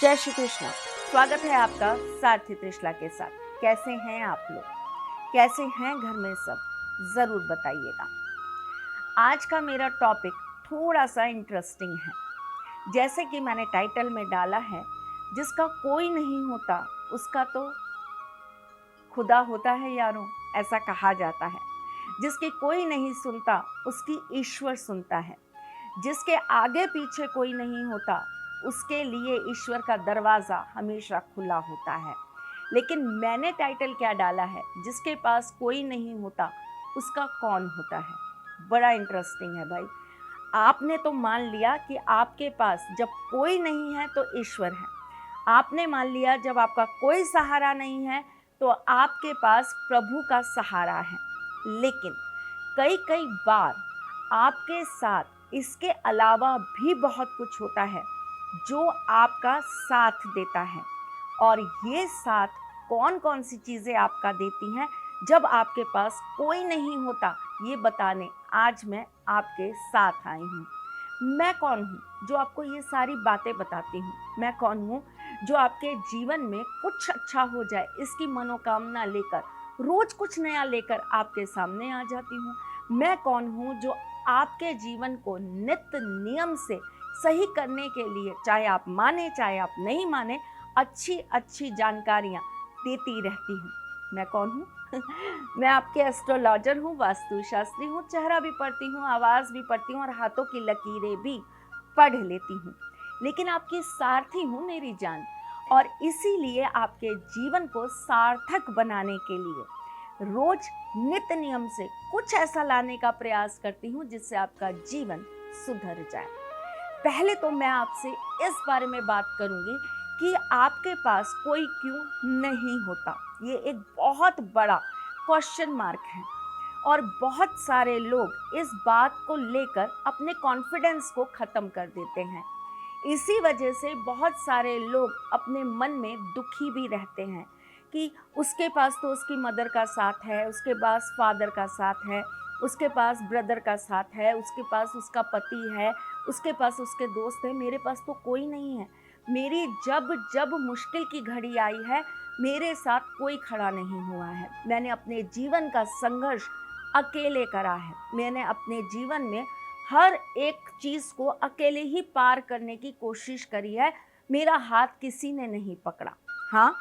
जय श्री कृष्णा। स्वागत है आपका सारथी त्रिशला के साथ। कैसे हैं आप लोग? कैसे हैं घर में सब? ज़रूर बताइएगा। आज का मेरा टॉपिक थोड़ा सा इंटरेस्टिंग है। जैसे कि मैंने टाइटल में डाला है, जिसका कोई नहीं होता उसका तो खुदा होता है यारों, ऐसा कहा जाता है। जिसकी कोई नहीं सुनता उसकी ईश्वर सुनता है। जिसके आगे पीछे कोई नहीं होता उसके लिए ईश्वर का दरवाज़ा हमेशा खुला होता है। लेकिन मैंने टाइटल क्या डाला है, जिसके पास कोई नहीं होता उसका कौन होता है। बड़ा इंटरेस्टिंग है भाई। आपने तो मान लिया कि आपके पास जब कोई नहीं है तो ईश्वर है। आपने मान लिया जब आपका कोई सहारा नहीं है तो आपके पास प्रभु का सहारा है। लेकिन कई कई बार आपके साथ इसके अलावा भी बहुत कुछ होता है जो आपका साथ देता है। और ये साथ कौन कौन सी चीज़ें आपका देती हैं जब आपके पास कोई नहीं होता, ये बताने आज मैं आपके साथ आई हूँ। मैं कौन हूँ जो आपको ये सारी बातें बताती हूँ? मैं कौन हूँ जो आपके जीवन में कुछ अच्छा हो जाए इसकी मनोकामना लेकर रोज कुछ नया लेकर आपके सामने आ जाती हूँ? मैं कौन हूँ जो आपके जीवन को नित्य नियम से सही करने के लिए, चाहे आप माने चाहे आप नहीं माने, अच्छी अच्छी जानकारियाँ देती रहती हूँ? मैं कौन हूँ? मैं आपके एस्ट्रोलॉजर हूँ, वास्तुशास्त्री हूँ, चेहरा भी पढ़ती हूँ, आवाज़ भी पढ़ती हूँ और हाथों की लकीरें भी पढ़ लेती हूँ। लेकिन आपकी सारथी हूँ मेरी जान। और इसीलिए आपके जीवन को सार्थक बनाने के लिए रोज नित्य नियम से कुछ ऐसा लाने का प्रयास करती हूँ जिससे आपका जीवन सुधर जाए। पहले तो मैं आपसे इस बारे में बात करूंगी कि आपके पास कोई क्यों नहीं होता। ये एक बहुत बड़ा क्वेश्चन मार्क है और बहुत सारे लोग इस बात को लेकर अपने कॉन्फिडेंस को ख़त्म कर देते हैं। इसी वजह से बहुत सारे लोग अपने मन में दुखी भी रहते हैं कि उसके पास तो उसकी मदर का साथ है, उसके पास फादर का साथ है, उसके पास ब्रदर का साथ है, उसके पास उसका पति है, उसके पास उसके दोस्त हैं, मेरे पास तो कोई नहीं है। मेरी जब जब मुश्किल की घड़ी आई है मेरे साथ कोई खड़ा नहीं हुआ है। मैंने अपने जीवन का संघर्ष अकेले करा है। मैंने अपने जीवन में हर एक चीज़ को अकेले ही पार करने की कोशिश करी है। मेरा हाथ किसी ने नहीं पकड़ा। हाँ,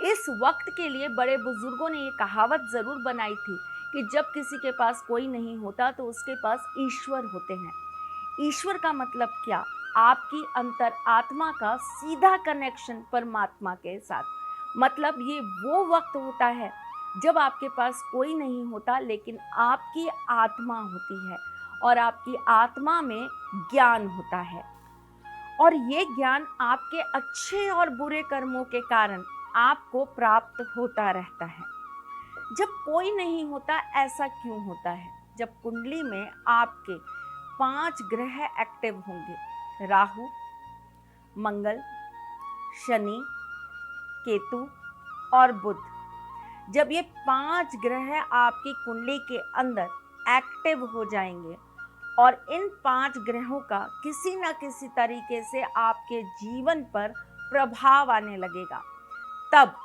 इस वक्त के लिए बड़े बुजुर्गों ने ये कहावत ज़रूर बनाई थी कि जब किसी के पास कोई नहीं होता तो उसके पास ईश्वर होते हैं। ईश्वर का मतलब क्या? आपकी अंतर आत्मा का सीधा कनेक्शन परमात्मा के साथ। मतलब ये वो वक्त होता है जब आपके पास कोई नहीं होता लेकिन आपकी आत्मा होती है और आपकी आत्मा में ज्ञान होता है। और ये ज्ञान आपके अच्छे और बुरे कर्मों के कारण आपको प्राप्त होता रहता है। जब कोई नहीं होता ऐसा क्यों होता है? जब कुंडली में आपके 5 ग्रह एक्टिव होंगे, राहु, मंगल, शनि, केतु और बुध। जब ये 5 ग्रह आपकी कुंडली के अंदर एक्टिव हो जाएंगे और इन 5 ग्रहों का किसी न किसी तरीके से आपके जीवन पर प्रभाव आने लगेगा, तब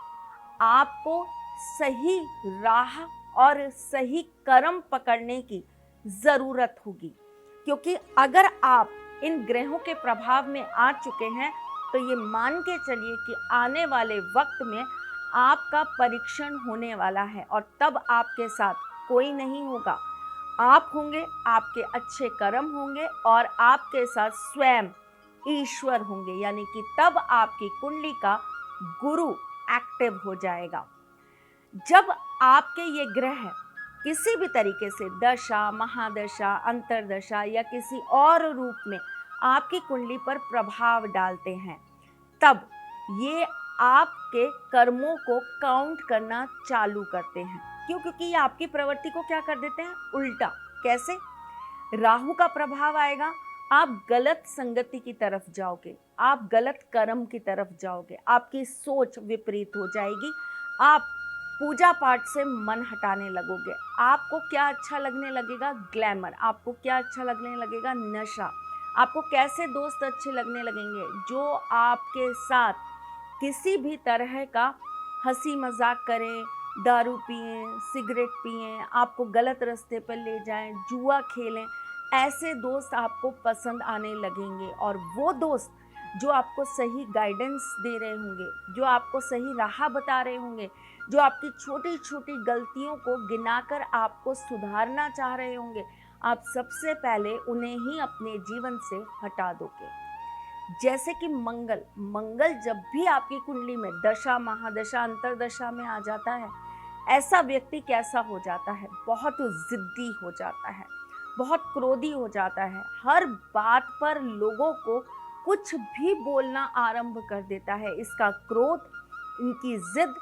आपको सही राह और सही कर्म पकड़ने की ज़रूरत होगी। क्योंकि अगर आप इन ग्रहों के प्रभाव में आ चुके हैं तो ये मान के चलिए कि आने वाले वक्त में आपका परीक्षण होने वाला है और तब आपके साथ कोई नहीं होगा। आप होंगे, आपके अच्छे कर्म होंगे और आपके साथ स्वयं ईश्वर होंगे। यानी कि तब आपकी कुंडली का गुरु एक्टिव हो जाएगा। जब आपके ये ग्रह किसी भी तरीके से दशा, महादशा, अंतरदशा या किसी और रूप में आपकी कुंडली पर प्रभाव डालते हैं, तब ये आपके कर्मों को काउंट करना चालू करते हैं। क्यों? क्योंकि ये आपकी प्रवृत्ति को क्या कर देते हैं? उल्टा। कैसे? राहु का प्रभाव आएगा, आप गलत संगति की तरफ जाओगे, आप गलत कर्म की तरफ जाओगे, आपकी सोच विपरीत हो जाएगी, आप पूजा पाठ से मन हटाने लगोगे। आपको क्या अच्छा लगने लगेगा? ग्लैमर। आपको क्या अच्छा लगने लगेगा? नशा। आपको कैसे दोस्त अच्छे लगने लगेंगे, जो आपके साथ किसी भी तरह का हंसी मजाक करें, दारू पिएं, सिगरेट पिएं, आपको गलत रास्ते पर ले जाएं, जुआ खेलें, ऐसे दोस्त आपको पसंद आने लगेंगे। और वो दोस्त जो आपको सही गाइडेंस दे रहे होंगे, जो आपको सही राह बता रहे होंगे, जो आपकी छोटी छोटी गलतियों को गिनाकर आपको सुधारना चाह रहे होंगे, आप सबसे पहले उन्हें ही अपने जीवन से हटा दोगे। जैसे कि मंगल मंगल जब भी आपकी कुंडली में दशा, महादशा, अंतरदशा में आ जाता है, ऐसा व्यक्ति कैसा हो जाता है? बहुत जिद्दी हो जाता है, बहुत क्रोधी हो जाता है, हर बात पर लोगों को कुछ भी बोलना आरंभ कर देता है। इसका क्रोध, इनकी जिद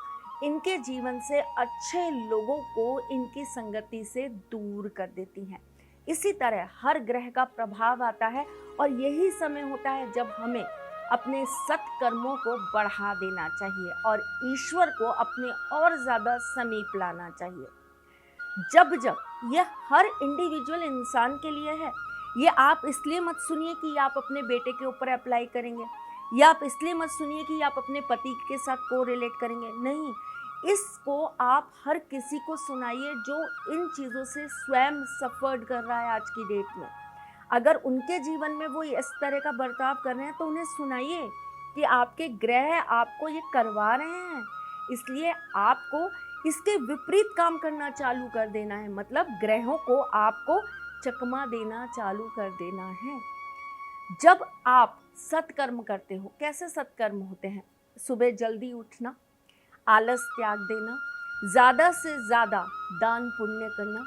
इनके जीवन से अच्छे लोगों को इनकी संगति से दूर कर देती हैं। इसी तरह हर ग्रह का प्रभाव आता है और यही समय होता है जब हमें अपने सत्कर्मों को बढ़ा देना चाहिए और ईश्वर को अपने और ज़्यादा समीप लाना चाहिए। जब जब यह हर इंडिविजुअल इंसान के लिए है, ये आप इसलिए मत सुनिए कि आप अपने बेटे के ऊपर अप्लाई करेंगे, या आप इसलिए मत सुनिए कि आप अपने पति के साथ को रिलेट करेंगे। नहीं, इसको आप हर किसी को सुनाइए जो इन चीज़ों से स्वयं सफर्ड कर रहा है आज की डेट में। अगर उनके जीवन में वो इस तरह का बर्ताव कर रहे हैं तो उन्हें सुनाइए कि आपके ग्रह आपको ये करवा रहे हैं, इसलिए आपको इसके विपरीत काम करना चालू कर देना है। मतलब ग्रहों को आपको चकमा देना चालू कर देना है। जब आप सत्कर्म करते हो, कैसे सत्कर्म होते हैं? सुबह जल्दी उठना, आलस त्याग देना, ज़्यादा से ज़्यादा दान पुण्य करना,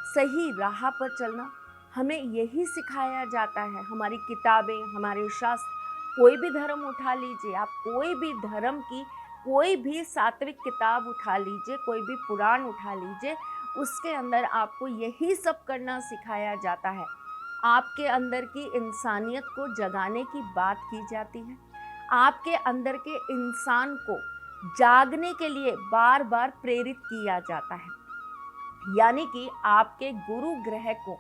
सही राह पर चलना, हमें यही सिखाया जाता है। हमारी किताबें, हमारे शास्त्र, कोई भी धर्म उठा लीजिए आप, कोई भी धर्म की कोई भी सात्विक किताब उठा लीजिए, कोई भी पुराण उठा लीजिए, उसके अंदर आपको यही सब करना सिखाया जाता है। आपके अंदर की इंसानियत को जगाने की बात की जाती है, आपके अंदर के इंसान को जागने के लिए बार बार प्रेरित किया जाता है, यानी कि आपके गुरु ग्रह को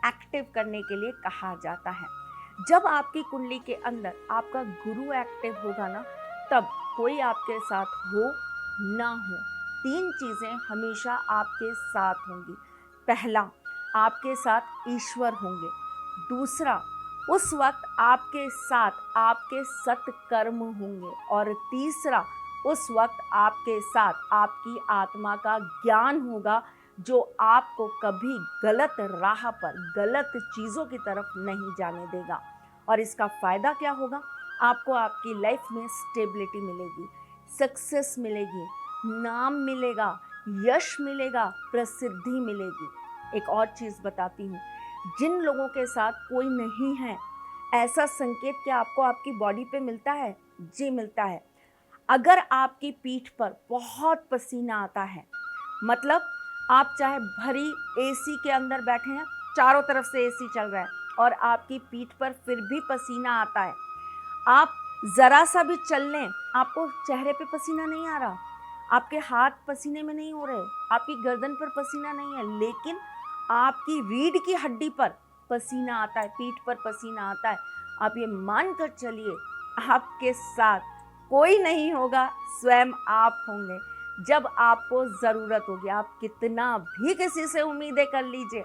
एक्टिव करने के लिए कहा जाता है। जब आपकी कुंडली के अंदर आपका गुरु एक्टिव होगा ना, तब कोई आपके साथ हो ना हो, तीन चीज़ें हमेशा आपके साथ होंगी। पहला, आपके साथ ईश्वर होंगे। दूसरा, उस वक्त आपके साथ आपके सत्कर्म होंगे। और तीसरा, उस वक्त आपके साथ आपकी आत्मा का ज्ञान होगा, जो आपको कभी गलत राह पर, गलत चीज़ों की तरफ नहीं जाने देगा। और इसका फ़ायदा क्या होगा? आपको आपकी लाइफ में स्टेबिलिटी मिलेगी, सक्सेस मिलेगी, नाम मिलेगा, यश मिलेगा, प्रसिद्धि मिलेगी। एक और चीज़ बताती हूँ, जिन लोगों के साथ कोई नहीं है, ऐसा संकेत क्या आपको आपकी बॉडी पे मिलता है? जी मिलता है। अगर आपकी पीठ पर बहुत पसीना आता है, मतलब आप चाहे भरी एसी के अंदर बैठे हैं, चारों तरफ से एसी चल रहा है और आपकी पीठ पर फिर भी पसीना आता है, आप ज़रा सा भी चल लें, आपको चेहरे पे पसीना नहीं आ रहा, आपके हाथ पसीने में नहीं हो रहे, आपकी गर्दन पर पसीना नहीं है, लेकिन आपकी रीढ़ की हड्डी पर पसीना आता है, पीठ पर पसीना आता है, आप ये मान कर चलिए आपके साथ कोई नहीं होगा, स्वयं आप होंगे। जब आपको ज़रूरत होगी, आप कितना भी किसी से उम्मीदें कर लीजिए,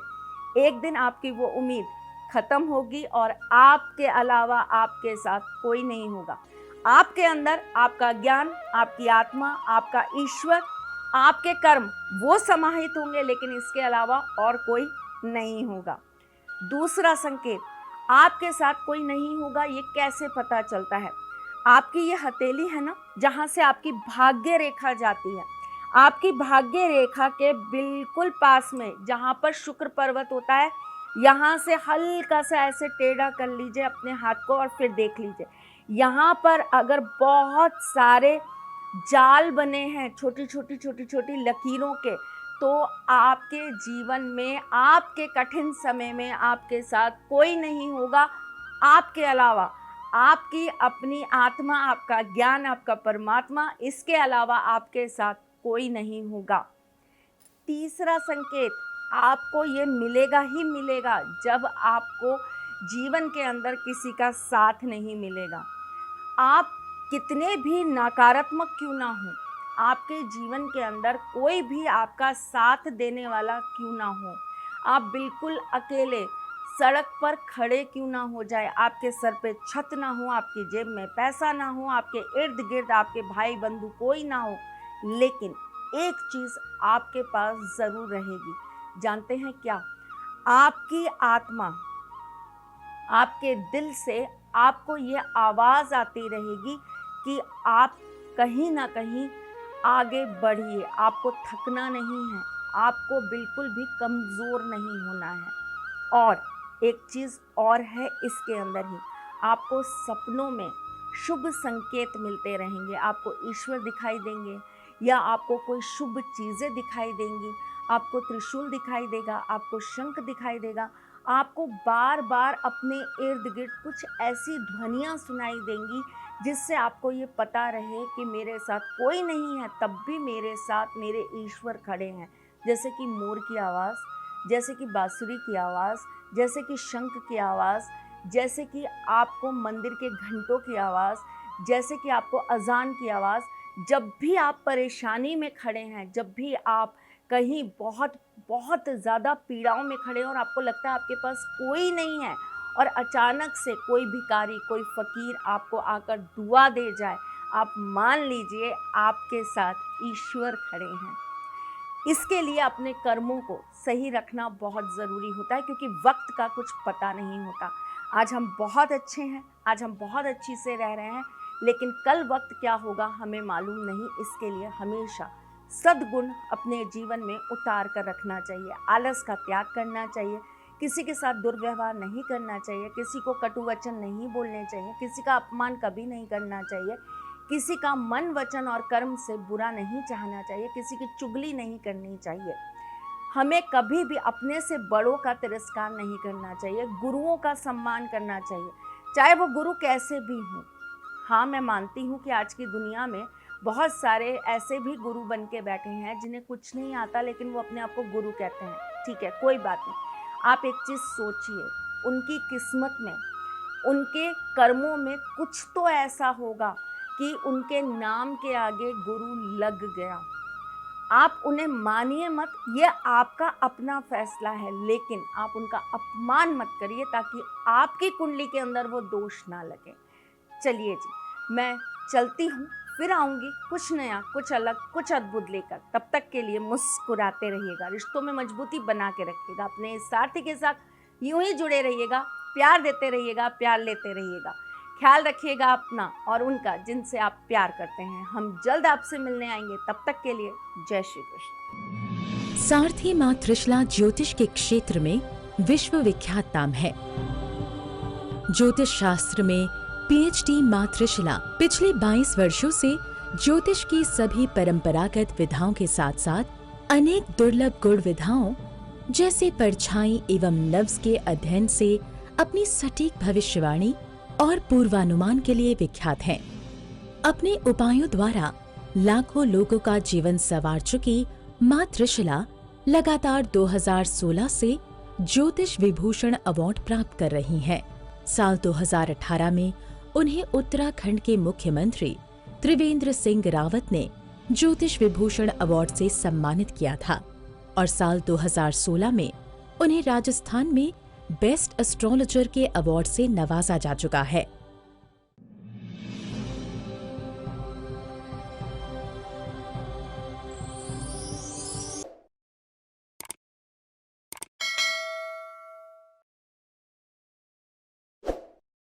एक दिन आपकी वो उम्मीद ख़त्म होगी और आपके अलावा आपके साथ कोई नहीं होगा। आपके अंदर आपका ज्ञान, आपकी आत्मा, आपका ईश्वर, आपके कर्म वो समाहित होंगे, लेकिन इसके अलावा और कोई नहीं होगा। दूसरा संकेत, आपके साथ कोई नहीं होगा, ये कैसे पता चलता है? आपकी ये हथेली है ना, जहाँ से आपकी भाग्य रेखा जाती है, आपकी भाग्य रेखा के बिल्कुल पास में जहाँ पर शुक्र पर्वत होता है, यहाँ से हल्का सा ऐसे टेढ़ा कर लीजिए अपने हाथ को और फिर देख लीजिए, यहाँ पर अगर बहुत सारे जाल बने हैं, छोटी छोटी लकीरों के, तो आपके जीवन में, आपके कठिन समय में आपके साथ कोई नहीं होगा आपके अलावा। आपकी अपनी आत्मा, आपका ज्ञान, आपका परमात्मा, इसके अलावा आपके साथ कोई नहीं होगा। तीसरा संकेत, आपको ये मिलेगा ही मिलेगा जब आपको जीवन के अंदर किसी का साथ नहीं मिलेगा। आप कितने भी नकारात्मक क्यों ना हो, आपके जीवन के अंदर कोई भी आपका साथ देने वाला क्यों ना हो, आप बिल्कुल अकेले सड़क पर खड़े क्यों ना हो जाए, आपके सर पे छत ना हो, आपकी जेब में पैसा ना हो, आपके इर्द गिर्द आपके भाई बंधु कोई ना हो, लेकिन एक चीज़ आपके पास ज़रूर रहेगी। जानते हैं क्या? आपकी आत्मा, आपके दिल से आपको ये आवाज़ आती रहेगी कि आप कहीं ना कहीं आगे बढ़िए, आपको थकना नहीं है, आपको बिल्कुल भी कमज़ोर नहीं होना है। और एक चीज़ और है इसके अंदर ही, आपको सपनों में शुभ संकेत मिलते रहेंगे, आपको ईश्वर दिखाई देंगे या आपको कोई शुभ चीज़ें दिखाई देंगी, आपको त्रिशूल दिखाई देगा, आपको शंख दिखाई देगा, आपको बार बार अपने इर्द गिर्द कुछ ऐसी ध्वनियाँ सुनाई देंगी जिससे आपको ये पता रहे कि मेरे साथ कोई नहीं है, तब भी मेरे साथ मेरे ईश्वर खड़े हैं। जैसे कि मोर की आवाज़, जैसे कि बांसुरी की आवाज़, जैसे कि शंख की आवाज़, जैसे कि आपको मंदिर के घंटों की आवाज़, जैसे कि आपको अज़ान की आवाज़। जब भी आप परेशानी में खड़े हैं, जब भी आप कहीं बहुत बहुत ज़्यादा पीड़ाओं में खड़े हैं और आपको लगता है आपके पास कोई नहीं है और अचानक से कोई भिखारी, कोई फ़कीर आपको आकर दुआ दे जाए, आप मान लीजिए आपके साथ ईश्वर खड़े हैं। इसके लिए अपने कर्मों को सही रखना बहुत ज़रूरी होता है, क्योंकि वक्त का कुछ पता नहीं होता। आज हम बहुत अच्छे हैं, आज हम बहुत अच्छी से रह रहे हैं, लेकिन कल वक्त क्या होगा हमें मालूम नहीं। इसके लिए हमेशा सद्गुण अपने जीवन में उतार कर रखना चाहिए, आलस का त्याग करना चाहिए, किसी के साथ दुर्व्यवहार नहीं करना चाहिए, किसी को कटु वचन नहीं बोलने चाहिए, किसी का अपमान कभी नहीं करना चाहिए, किसी का मन वचन और कर्म से बुरा नहीं चाहना चाहिए, किसी की चुगली नहीं करनी चाहिए। हमें कभी भी अपने से बड़ों का तिरस्कार नहीं करना चाहिए, गुरुओं का सम्मान करना चाहिए, चाहे वो गुरु कैसे भी हों। हाँ, मैं मानती हूँ कि आज की दुनिया में बहुत सारे ऐसे भी गुरु बन के बैठे हैं जिन्हें कुछ नहीं आता, लेकिन वो अपने आप को गुरु कहते हैं। ठीक है, कोई बात नहीं। आप एक चीज़ सोचिए, उनकी किस्मत में, उनके कर्मों में कुछ तो ऐसा होगा कि उनके नाम के आगे गुरु लग गया। आप उन्हें मानिए मत, ये आपका अपना फैसला है, लेकिन आप उनका अपमान मत करिए ताकि आपकी कुंडली के अंदर वो दोष ना लगे। चलिए जी, मैं चलती हूँ, फिर आऊँगी कुछ नया, कुछ अलग, कुछ अद्भुत लेकर। तब तक के लिए मुस्कुराते रहिएगा, रिश्तों में मजबूती बना के रखिएगा, अपने साथी के साथ यूं ही जुड़े रहिएगा, प्यार देते रहिएगा, प्यार लेते रहिएगा। ख्याल रखिएगा अपना और उनका जिनसे आप प्यार करते हैं। हम जल्द आपसे मिलने आएंगे, तब तक के लिए जय श्री कृष्ण। सारथी मां त्रिशला ज्योतिष के क्षेत्र में विश्व विख्यात नाम है। ज्योतिष शास्त्र में पीएचडी मां त्रिशला पिछले 22 वर्षों से ज्योतिष की सभी परंपरागत विधाओं के साथ साथ अनेक दुर्लभ गुण विधाओं जैसे परछाई एवं नव्स के अध्ययन से अपनी सटीक भविष्यवाणी और पूर्वानुमान के लिए विख्यात हैं। अपने उपायों द्वारा लाखों लोगों का जीवन संवार चुकी मां त्रिशला लगातार 2016 से ज्योतिष विभूषण अवार्ड प्राप्त कर रही हैं। साल 2018 में उन्हें उत्तराखंड के मुख्यमंत्री त्रिवेंद्र सिंह रावत ने ज्योतिष विभूषण अवार्ड से सम्मानित किया था और साल 2016 में उन्हें राजस्थान में बेस्ट एस्ट्रोलॉजर के अवार्ड से नवाजा जा चुका है।